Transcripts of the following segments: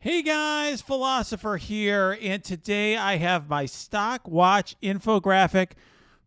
Hey guys, Philosopher here, and today I have my stock watch infographic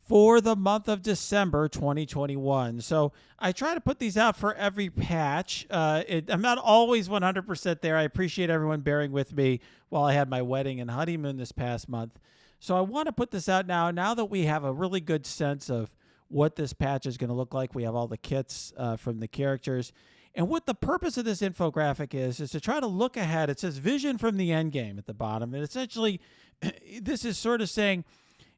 for the month of December 2021. So I try to put these out for every patch. I'm not always 100% there. I appreciate everyone bearing with me while I had my wedding and honeymoon this past month. So I want to put this out now that we have a really good sense of what this patch is going to look like. We have all the kits from the characters. And what the purpose of this infographic is to try to look ahead. It says vision from the end game at the bottom. And essentially, this is sort of saying,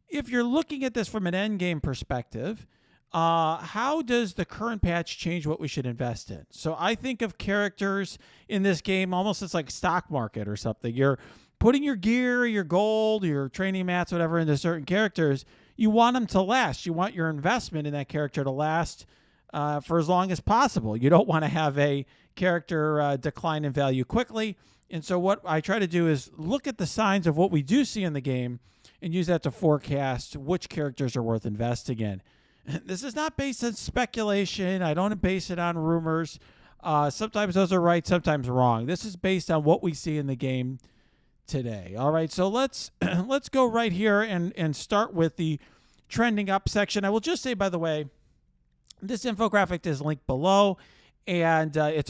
if you're looking at this from an end game perspective, how does the current patch change what we should invest in? So I think of characters in this game almost as like stock market or something. You're putting your gear, your gold, your training mats, whatever, into certain characters. You want them to last. You want your investment in that character to last for as long as possible. You don't want to have a character decline in value quickly. And so what I try to do is look at the signs of what we do see in the game and use that to forecast which characters are worth investing in. This is not based on speculation. I don't base it on rumors. Sometimes those are right, sometimes wrong. This is based on what we see in the game today. All right, so let's go right here and start with the trending up section. I will just say, by the way, this infographic is linked below, and you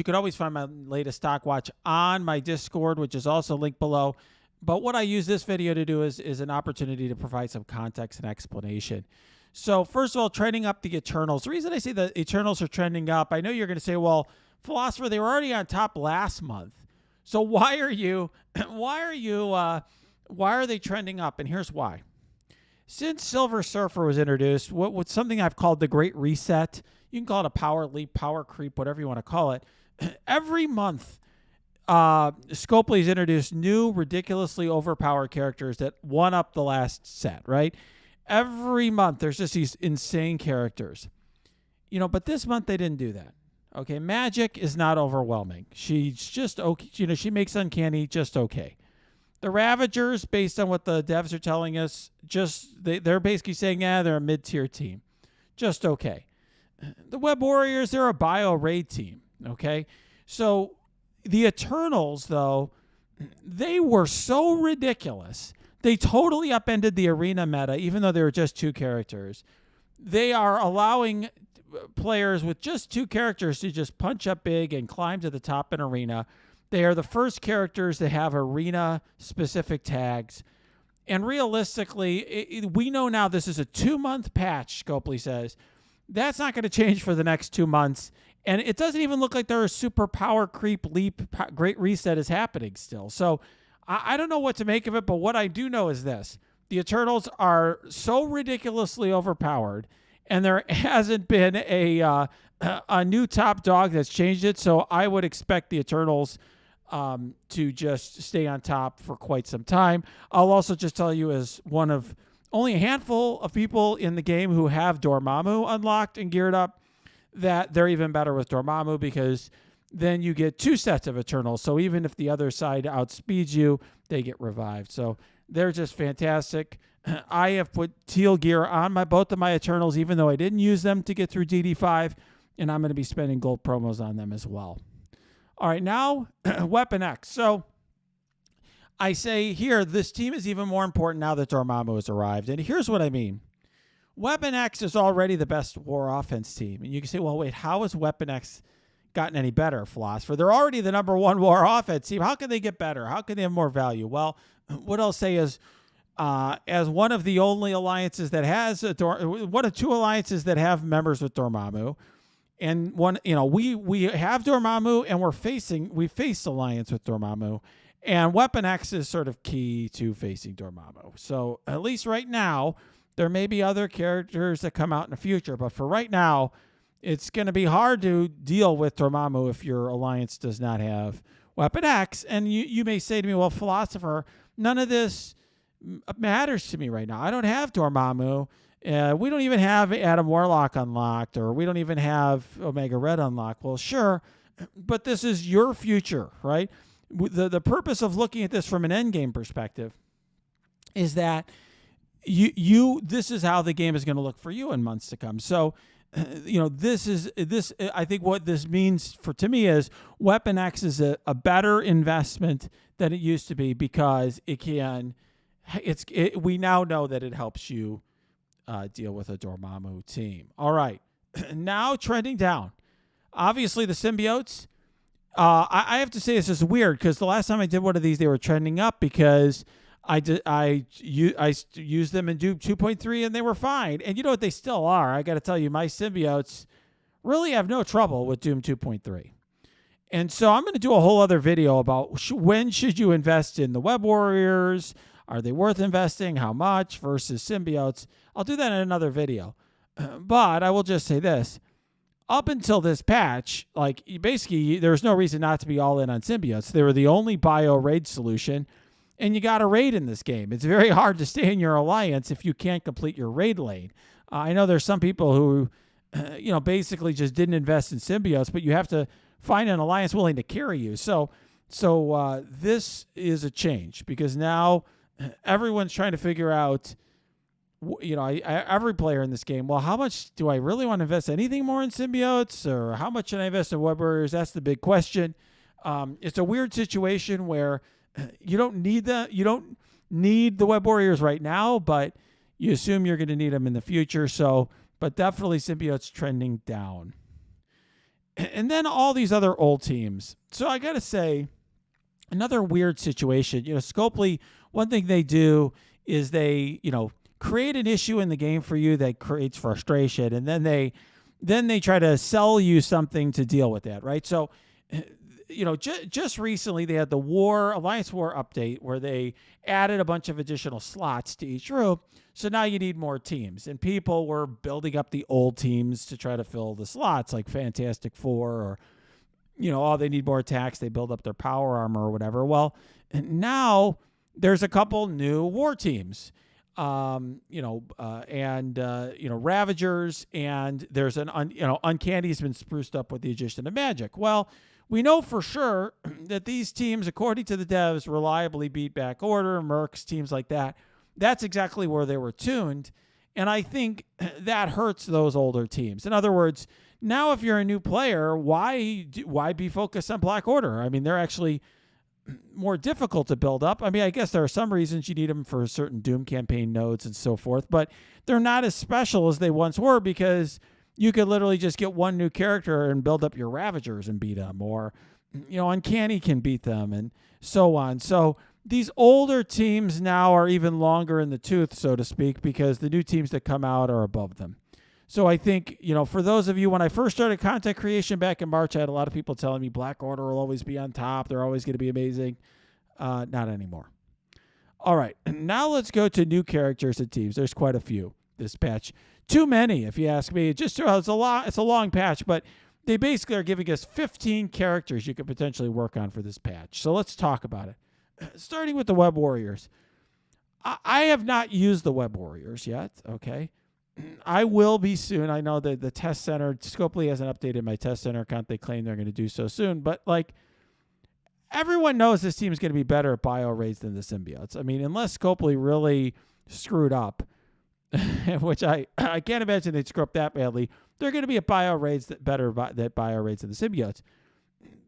could always find my latest stock watch on my Discord, which is also linked below. But what I use this video to do is an opportunity to provide some context and explanation. So first of all, trending up the Eternals. The reason I say the Eternals are trending up, I know you're going to say, well, Philosopher, they were already on top last month. So why are they trending up? And here's why. Since Silver Surfer was introduced, what's something I've called the Great Reset, you can call it a power leap, power creep, whatever you want to call it. Every month, Scopely's introduced new, ridiculously overpowered characters that one-up the last set, right? Every month, there's just these insane characters. But this month, they didn't do that. Okay, Magic is not overwhelming. She's just okay. She makes Uncanny just okay. The Ravagers, based on what the devs are telling us, they're basically saying, they're a mid-tier team. Just okay. The Web Warriors, they're a bio-raid team, okay? So the Eternals, though, they were so ridiculous. They totally upended the arena meta, even though they were just two characters. They are allowing players with just two characters to just punch up big and climb to the top in arena. They are the first characters to have arena-specific tags. And realistically, we know now this is a 2-month patch, Scopely says. That's not going to change for the next 2 months. And it doesn't even look like there is super power creep, leap, great reset is happening still. So I don't know what to make of it, but what I do know is this. The Eternals are so ridiculously overpowered, and there hasn't been a new top dog that's changed it. So I would expect the Eternals to just stay on top for quite some time. I'll also just tell you, as one of only a handful of people in the game who have Dormammu unlocked and geared up, that they're even better with Dormammu, because then you get 2 sets of Eternals. So even if the other side outspeeds you, they get revived. So they're just fantastic. I have put teal gear on both of my Eternals, even though I didn't use them to get through DD5, and I'm going to be spending gold promos on them as well. All right, now Weapon X. So I say here, this team is even more important now that Dormammu has arrived. And here's what I mean. Weapon X is already the best war offense team. And you can say, well, wait, how has Weapon X gotten any better, Philosopher? They're already the #1 war offense team. How can they get better? How can they have more value? Well, what I'll say is, as one of the only alliances that has one of 2 alliances that have members with Dormammu, and one, we have Dormammu, and we face alliance with Dormammu, and Weapon X is sort of key to facing Dormammu. So at least right now, there may be other characters that come out in the future, but for right now, it's going to be hard to deal with Dormammu if your alliance does not have Weapon X. And you may say to me, well, Philosopher, none of this matters to me right now. I don't have Dormammu. We don't even have Adam Warlock unlocked, or we don't even have Omega Red unlocked. Well, sure, but this is your future, right? The purpose of looking at this from an endgame perspective is that this is how the game is going to look for you in months to come. So this. I think what this means to me is Weapon X is a better investment than it used to be because we now know that it helps you deal with a Dormammu team. All right, now trending down. Obviously, the symbiotes. I have to say this is weird because the last time I did one of these, they were trending up because I used them in Doom 2.3 and they were fine. And you know what? They still are. I got to tell you, my symbiotes really have no trouble with Doom 2.3. And so I'm going to do a whole other video about when should you invest in the Web Warriors? Are they worth investing? How much versus symbiotes? I'll do that in another video. But I will just say this. Up until this patch, like basically there was no reason not to be all in on symbiotes. They were the only bio raid solution. And you got a raid in this game. It's very hard to stay in your alliance if you can't complete your raid lane. I know there's some people who, basically just didn't invest in symbiotes, but you have to find an alliance willing to carry you. So this is a change because now everyone's trying to figure out, every player in this game, well, how much do I really want to invest anything more in symbiotes or how much should I invest in Web Warriors? That's the big question. It's a weird situation where you don't need the Web Warriors right now, but you assume you're going to need them in the future. So, but definitely symbiotes trending down. And then all these other old teams. So I got to say, another weird situation. Scopely, one thing they do is they, create an issue in the game for you that creates frustration, and then they try to sell you something to deal with that, right? So, just recently they had the Alliance War update where they added a bunch of additional slots to each room. So now you need more teams, and people were building up the old teams to try to fill the slots, like Fantastic Four, or they need more attacks. They build up their power armor or whatever. Well, now there's a couple new war teams. Ravagers, and there's Uncanny's been spruced up with the addition of magic. Well, we know for sure that these teams, according to the devs, reliably beat Back Order, Mercs, teams like that. That's exactly where they were tuned, and I think that hurts those older teams. In other words, now if you're a new player, why be focused on Black Order? I mean, they're actually more difficult to build up. I mean, I guess there are some reasons you need them for certain Doom campaign nodes and so forth, but they're not as special as they once were because you could literally just get one new character and build up your Ravagers and beat them, or, Uncanny can beat them and so on. So these older teams now are even longer in the tooth, so to speak, because the new teams that come out are above them. So I think, for those of you, when I first started content creation back in March, I had a lot of people telling me Black Order will always be on top. They're always going to be amazing. Not anymore. All right. Now let's go to new characters and teams. There's quite a few this patch. Too many, if you ask me. It's a lot. It's a long patch, but they basically are giving us 15 characters you could potentially work on for this patch. So let's talk about it. Starting with the Web Warriors. I have not used the Web Warriors yet, okay? I will be soon. I know that the test center, Scopely hasn't updated my test center account. They claim they're going to do so soon. But, everyone knows this team is going to be better at bio raids than the symbiotes. I mean, unless Scopely really screwed up, which I can't imagine they'd screw up that badly, they're going to be at bio raids better at bio raids than the symbiotes.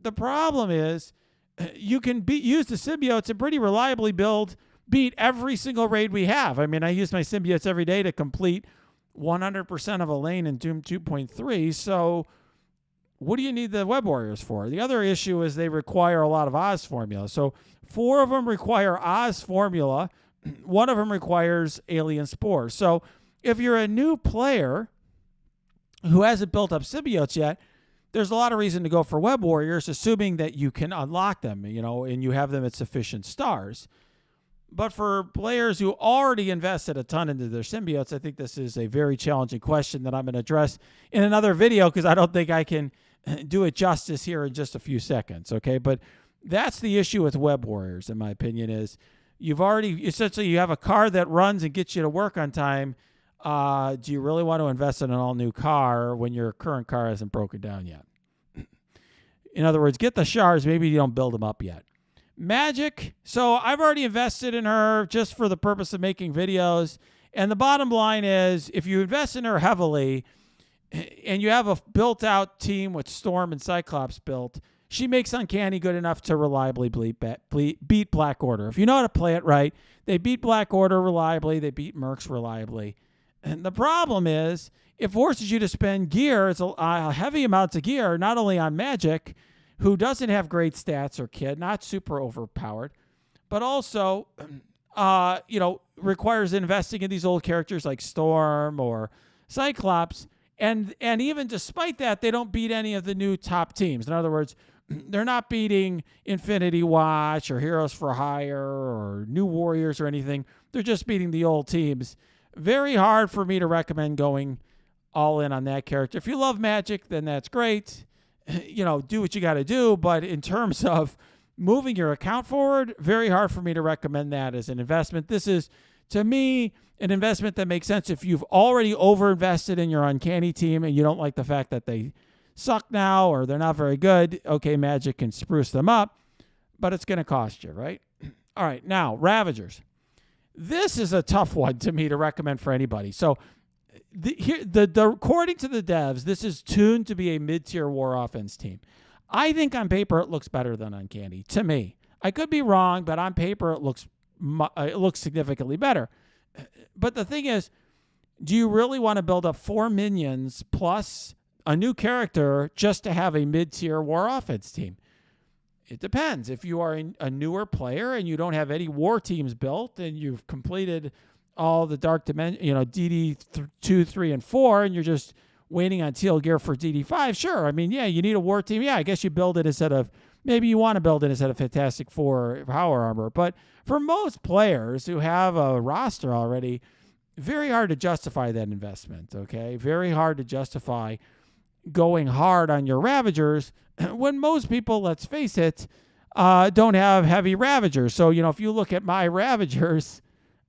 The problem is you can use the symbiotes and pretty reliably beat every single raid we have. I mean, I use my symbiotes every day to complete 100% of a lane in Doom 2.3, so what do you need the Web Warriors for? The other issue is they require a lot of Oz formula. So 4 of them require Oz formula. 1 of them requires Alien Spores. So if you're a new player who hasn't built up symbiotes yet, there's a lot of reason to go for Web Warriors, assuming that you can unlock them, and you have them at sufficient stars. But for players who already invested a ton into their symbiotes, I think this is a very challenging question that I'm going to address in another video because I don't think I can do it justice here in just a few seconds, okay? But that's the issue with Web Warriors, in my opinion, is you have a car that runs and gets you to work on time. Do you really want to invest in an all-new car when your current car hasn't broken down yet? In other words, get the shards. Maybe you don't build them up yet. Magic. So I've already invested in her just for the purpose of making videos. And the bottom line is, if you invest in her heavily, and you have a built-out team with Storm and Cyclops built, she makes Uncanny good enough to reliably beat Black Order. If you know how to play it right, they beat Black Order reliably. They beat Mercs reliably. And the problem is, it forces you to spend gear. It's a heavy amounts of gear, not only on Magic, who doesn't have great stats or kit, not super overpowered, but also, requires investing in these old characters like Storm or Cyclops. And even despite that, they don't beat any of the new top teams. In other words, they're not beating Infinity Watch or Heroes for Hire or New Warriors or anything. They're just beating the old teams. Very hard for me to recommend going all in on that character. If you love Magic, then that's great. Do what you got to do. But in terms of moving your account forward, very hard for me to recommend that as an investment. This is, to me, an investment that makes sense if you've already overinvested in your Uncanny team and you don't like the fact that they suck now or they're not very good. Okay, Magic can spruce them up, but it's going to cost you, right? All right, now, Ravagers. This is a tough one to me to recommend for anybody. So, according to the devs, this is tuned to be a mid-tier war offense team. I think on paper it looks better than Uncanny, to me. I could be wrong, but on paper it looks significantly better. But the thing is, do you really want to build up 4 minions plus a new character just to have a mid-tier war offense team? It depends. If you are a newer player and you don't have any war teams built and you've completed all the Dark Dimension, DD 2, 3, and 4, and you're just waiting on teal gear for DD5, sure. I mean, yeah, you need a war team. Yeah, I guess you build it instead of, maybe you want to build it instead of Fantastic Four Power Armor. But for most players who have a roster already, very hard to justify that investment, okay? Very hard to justify going hard on your Ravagers when most people, let's face it, don't have heavy Ravagers. So, if you look at my Ravagers,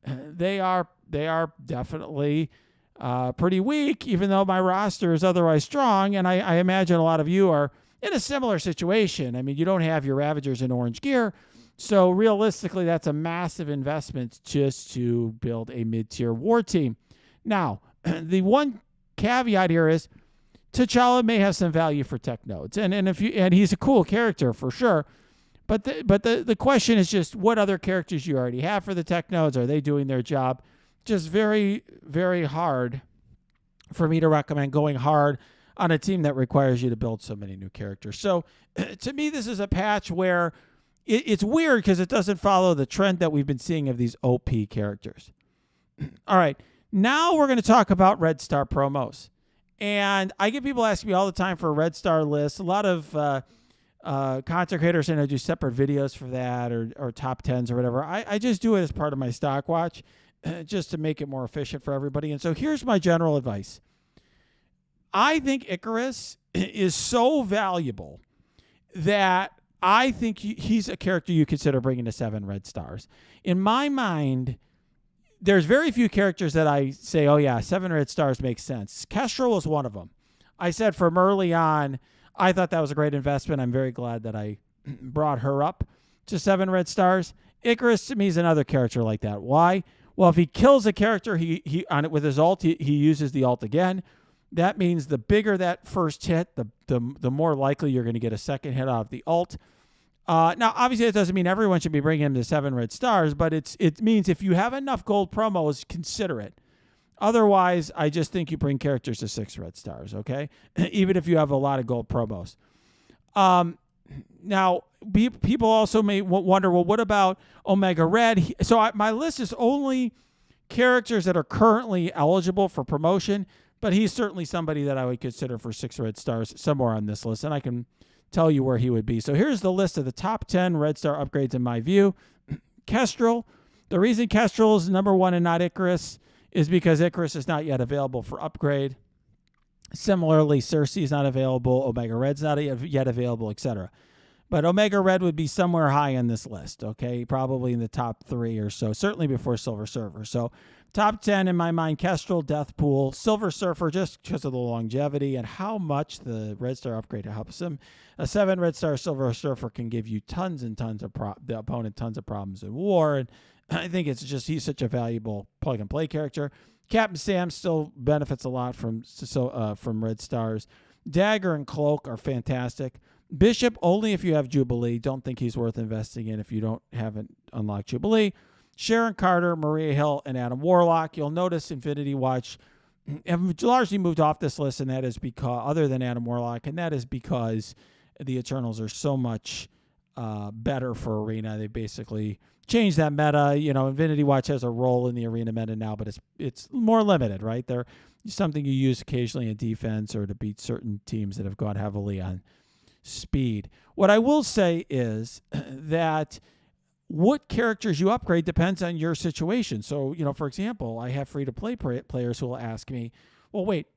they are definitely pretty weak, even though my roster is otherwise strong. And I imagine a lot of you are in a similar situation. I mean, you don't have your Ravagers in orange gear. So realistically, that's a massive investment just to build a mid-tier war team. Now, the one caveat here is T'Challa may have some value for tech nodes. And he's a cool character for sure. But the question is just what other characters you already have for the tech nodes. Are they doing their job? Just very, very hard for me to recommend going hard on a team that requires you to build so many new characters. So to me, this is a patch where it's weird because it doesn't follow the trend that we've been seeing of these OP characters. All right. Now we're going to talk about Red Star promos. And I get people asking me all the time for a Red Star list. A lot of content creators do separate videos for that or top 10s or whatever. I just do it as part of my stock watch just to make it more efficient for everybody. And so here's my general advice. I think Icarus is so valuable that I think he's a character you consider bringing to 7 red stars. In my mind, there's very few characters that I say, oh yeah, 7 red stars makes sense. Kestrel was one of them. I said from early on, I thought that was a great investment. I'm very glad that I brought her up to 7 red stars. Icarus to me is another character like that. Why? Well, if he kills a character, he on it with his ult, he uses the ult again. That means the bigger that first hit, the more likely you're going to get a second hit out of the ult. Now, obviously, that doesn't mean everyone should be bringing him to 7 red stars, but it means if you have enough gold promos, consider it. Otherwise, I just think you bring characters to 6 red stars, okay? Even if you have a lot of gold promos. Now, people also may wonder, well, what about Omega Red? My list is only characters that are currently eligible for promotion, but he's certainly somebody that I would consider for 6 red stars somewhere on this list, and I can tell you where he would be. So here's the list of the top 10 red star upgrades in my view. Kestrel. The reason Kestrel is number 1 and not Icarus is because Icarus is not yet available for upgrade. Similarly, Cersei is not available. Omega Red's not yet available, etc. But Omega Red would be somewhere high on this list, okay? Probably in the top 3 or so, certainly before Silver Surfer. So top 10 in my mind, Kestrel, Deathpool, Silver Surfer, just because of the longevity and how much the Red Star upgrade helps him. A 7 Red Star Silver Surfer can give you tons and tons of the opponent tons of problems in war. And I think it's just he's such a valuable plug-and-play character. Captain Sam still benefits a lot from red stars. Dagger and Cloak are fantastic. Bishop, only if you have Jubilee. Don't think he's worth investing in if you haven't unlocked Jubilee. Sharon Carter, Maria Hill, and Adam Warlock. You'll notice Infinity Watch have largely moved off this list, and that is because, other than Adam Warlock, and that is because the Eternals are so much better for Arena. They basically changed that meta. Infinity Watch has a role in the Arena meta now, but it's more limited, right? They're something you use occasionally in defense or to beat certain teams that have gone heavily on speed. What I will say is that what characters you upgrade depends on your situation. So, for example, I have free-to-play players who will ask me, well, wait,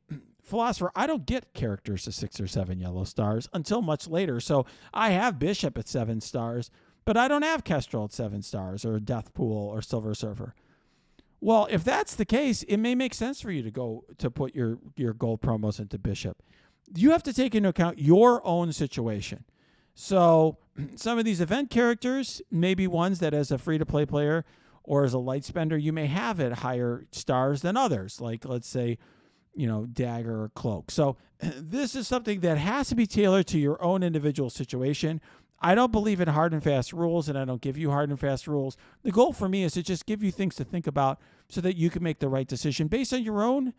Philosopher, I don't get characters to 6 or 7 yellow stars until much later. So I have Bishop at 7 stars, but I don't have Kestrel at 7 stars or Deathpool or Silver Surfer. Well, if that's the case, it may make sense for you to put your gold promos into Bishop. You have to take into account your own situation. So some of these event characters may be ones that as a free-to-play player or as a light spender, you may have at higher stars than others, like let's say, Dagger or Cloak. So this is something that has to be tailored to your own individual situation. I don't believe in hard and fast rules, and I don't give you hard and fast rules. The goal for me is to just give you things to think about so that you can make the right decision based on your own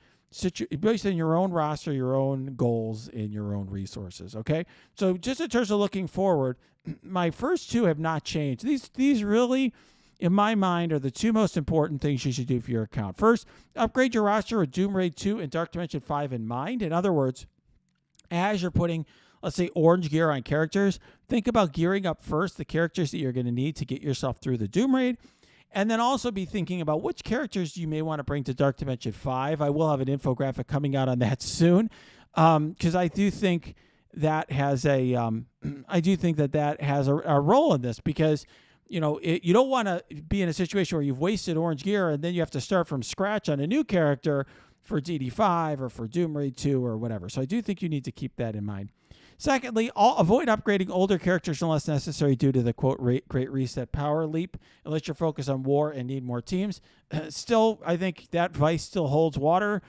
roster, your own goals, and your own resources. Okay, so just in terms of looking forward, my first two have not changed. These really, in my mind, are the two most important things you should do for your account. First, upgrade your roster with Doom Raid 2 and Dark Dimension 5 in mind. In other words, as you're putting, let's say, orange gear on characters, think about gearing up first the characters that you're going to need to get yourself through the Doom Raid. And then also be thinking about which characters you may want to bring to Dark Dimension 5. I will have an infographic coming out on that soon, because I do think that has a role in this, because you don't want to be in a situation where you've wasted orange gear and then you have to start from scratch on a new character for DD5 or for Doom Raid 2 or whatever. So I do think you need to keep that in mind. Secondly, avoid upgrading older characters unless necessary due to the, quote, Great Reset power leap, unless you're focused on war and need more teams. Still, I think that advice still holds water.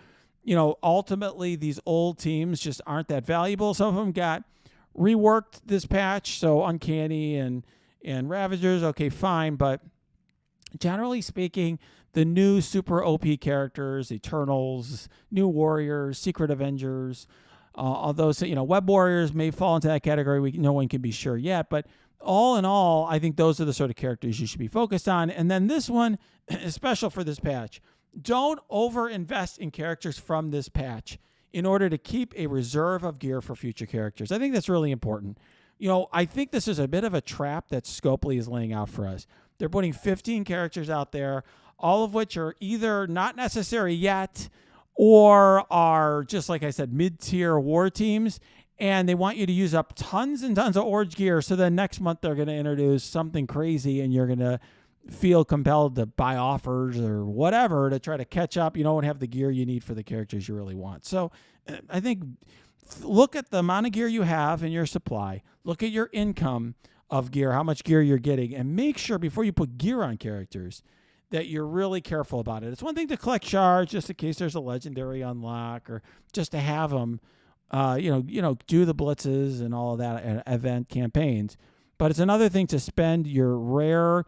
Ultimately, these old teams just aren't that valuable. Some of them got reworked this patch, so Uncanny and Ravagers, okay, fine. But generally speaking, the new super OP characters, Eternals, New Warriors, Secret Avengers, although Web Warriors may fall into that category. No one can be sure yet, but all in all, I think those are the sort of characters you should be focused on. And then this one is special for this patch. Don't over-invest in characters from this patch in order to keep a reserve of gear for future characters. I think that's really important. I think this is a bit of a trap that Scopely is laying out for us. They're putting 15 characters out there, all of which are either not necessary yet or are just, like I said, mid-tier war teams, and they want you to use up tons and tons of orange gear, so then next month they're going to introduce something crazy, and you're going to feel compelled to buy offers or whatever to try to catch up. You don't have the gear you need for the characters you really want. So I think look at the amount of gear you have in your supply, look at your income of gear, how much gear you're getting, and make sure before you put gear on characters that you're really careful about it. It's one thing to collect shards just in case there's a legendary unlock, or just to have them, do the blitzes and all of that event campaigns. But it's another thing to spend your rare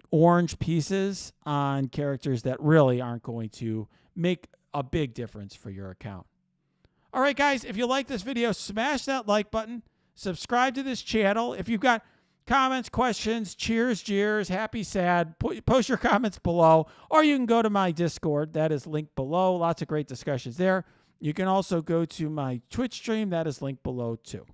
orange pieces on characters that really aren't going to make a big difference for your account. All right, guys, if you like this video, smash that like button, subscribe to this channel. If you've got comments, questions, cheers, jeers, happy, sad, post your comments below, or you can go to my Discord. That is linked below. Lots of great discussions there. You can also go to my Twitch stream. That is linked below too.